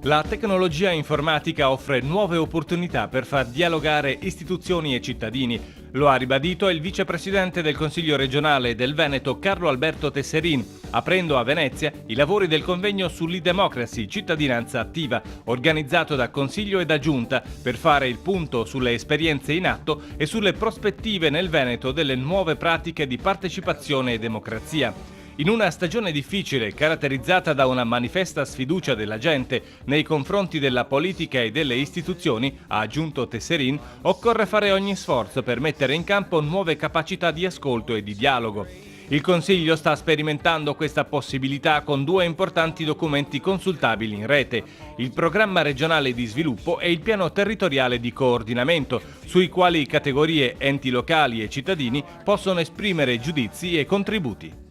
La tecnologia informatica offre nuove opportunità per far dialogare istituzioni e cittadini. Lo ha ribadito il vicepresidente del Consiglio regionale del Veneto Carlo Alberto Tesserin, aprendo a Venezia i lavori del convegno sull'e-democracy, cittadinanza attiva, organizzato da Consiglio e da Giunta per fare il punto sulle esperienze in atto e sulle prospettive nel Veneto delle nuove pratiche di partecipazione e democrazia. In una stagione difficile, caratterizzata da una manifesta sfiducia della gente nei confronti della politica e delle istituzioni, ha aggiunto Tesserin, occorre fare ogni sforzo per mettere in campo nuove capacità di ascolto e di dialogo. Il Consiglio sta sperimentando questa possibilità con due importanti documenti consultabili in rete, il Programma regionale di sviluppo e il Piano territoriale di coordinamento, sui quali categorie, enti locali e cittadini possono esprimere giudizi e contributi.